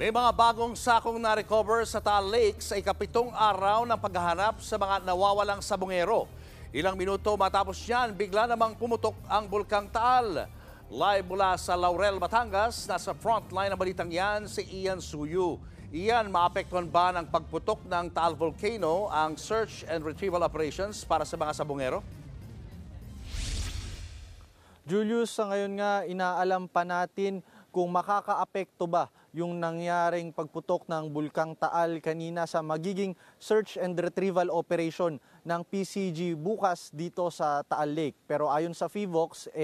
May mga bagong sakong na-recover sa Taal Lake sa ikapitong araw ng paghahanap sa mga nawawalang sabongero. Ilang minuto matapos yan, bigla namang pumutok ang Bulkang Taal. Live mula sa Laurel, Batangas, nasa frontline ng balitang yan si Ian Suyu. Ian, maapektuhan ba ng pagputok ng Taal Volcano ang search and retrieval operations para sa mga sabongero? Julius, sa ngayon nga inaalam pa natin kung makakaapekto ba yung nangyaring pagputok ng Bulkang Taal kanina sa magiging search and retrieval operation ng PCG bukas dito sa Taal Lake. Pero ayon sa PHIVOLCS,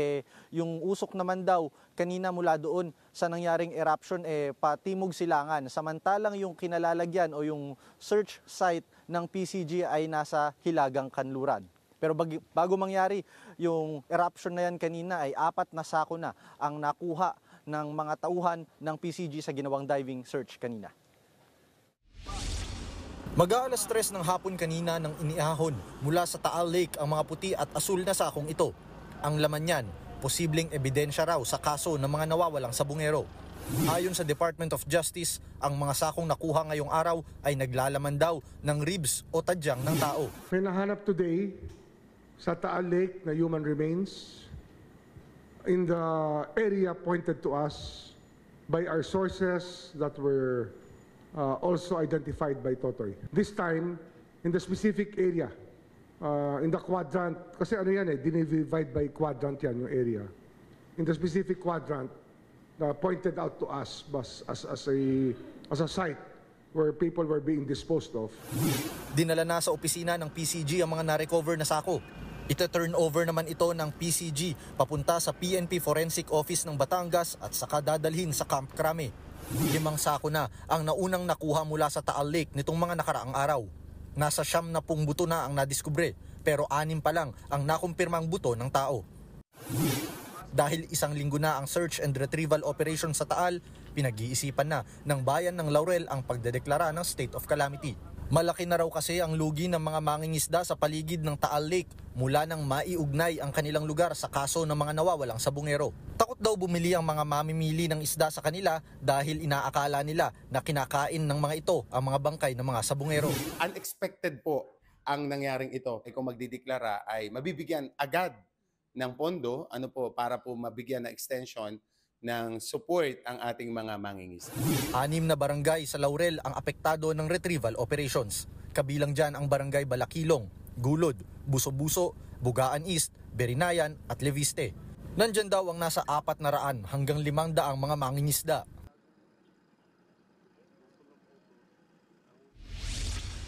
yung usok naman daw kanina mula doon sa nangyaring eruption patimog silangan. Samantalang yung kinalalagyan o yung search site ng PCG ay nasa Hilagang Kanluran. Pero bago mangyari yung eruption na yan kanina ay 4 na sako na ang nakuha ng mga tauhan ng PCG sa ginawang diving search kanina. Mag-aalas 3 ng hapon kanina nang iniahon mula sa Taal Lake ang mga puti at asul na sakong ito. Ang laman niyan, posibleng ebidensya raw sa kaso ng mga nawawalang sabongero. Ayon sa Department of Justice, ang mga sakong nakuha ngayong araw ay naglalaman daw ng ribs o tadyang ng tao. May nahanap today sa Taal Lake na human remains in the area pointed to us by our sources that were also identified by Totoy. This time, in the specific area, in the quadrant, kasi ano yan dinivide by quadrant yan yung area. In the specific quadrant, pointed out to us as a site where people were being disposed of. Dinala na sa opisina ng PCG ang mga na-recover na sako. Ita-turn over naman ito ng PCG papunta sa PNP Forensic Office ng Batangas at saka dadalhin sa Camp Crame. 5 sako na ang naunang nakuha mula sa Taal Lake nitong mga nakaraang araw. Nasa 70 buto na ang nadiskubre pero 6 pa lang ang nakumpirmang buto ng tao. Dahil 1 linggo na ang search and retrieval operation sa Taal, pinag-iisipan na ng bayan ng Laurel ang pagdedeklara ng state of calamity. Malaki na raw kasi ang lugi ng mga mangingisda sa paligid ng Taal Lake mula nang maiugnay ang kanilang lugar sa kaso ng mga nawawalang sabongero. Takot daw bumili ang mga mamimili ng isda sa kanila dahil inaakala nila na kinakain ng mga ito ang mga bangkay ng mga sabongero. Unexpected po ang nangyaring ito. Kung magdideklara ay mabibigyan agad ng pondo para po mabigyan ng extension ng support ang ating mga mangingisda. 6 na barangay sa Laurel ang apektado ng retrieval operations. Kabilang dyan ang barangay Balakilong, Gulod, Buso-Buso, Bugaan East, Berinayan at Leviste. Nandyan daw ang nasa 400 hanggang 500 ang mga mangingisda.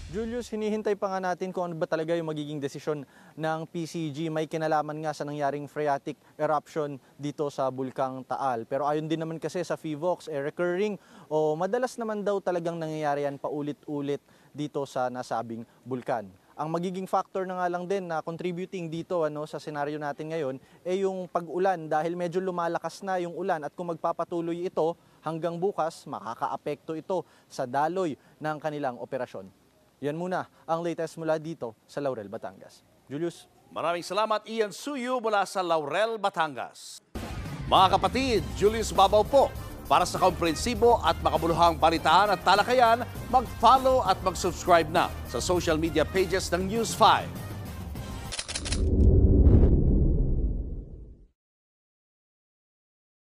Julius, hinihintay pa nga natin kung ano ba talaga yung magiging desisyon ng PCG. May kinalaman nga sa nangyaring phreatic eruption dito sa Bulkang Taal. Pero ayon din naman kasi sa PHIVOLCS, recurring o madalas naman daw talagang nangyayari yan paulit-ulit dito sa nasabing bulkan. Ang magiging factor na nga lang din na contributing dito sa senaryo natin ngayon yung pag-ulan dahil medyo lumalakas na yung ulan at kung magpapatuloy ito hanggang bukas, makakaapekto ito sa daloy ng kanilang operasyon. Yan muna ang latest mula dito sa Laurel, Batangas. Julius. Maraming salamat, Ian Suyu mula sa Laurel, Batangas. Mga kapatid, Julius Babaw po. Para sa komprehensibo at makabuluhang balitaan at talakayan, mag-follow at mag-subscribe na sa social media pages ng News 5.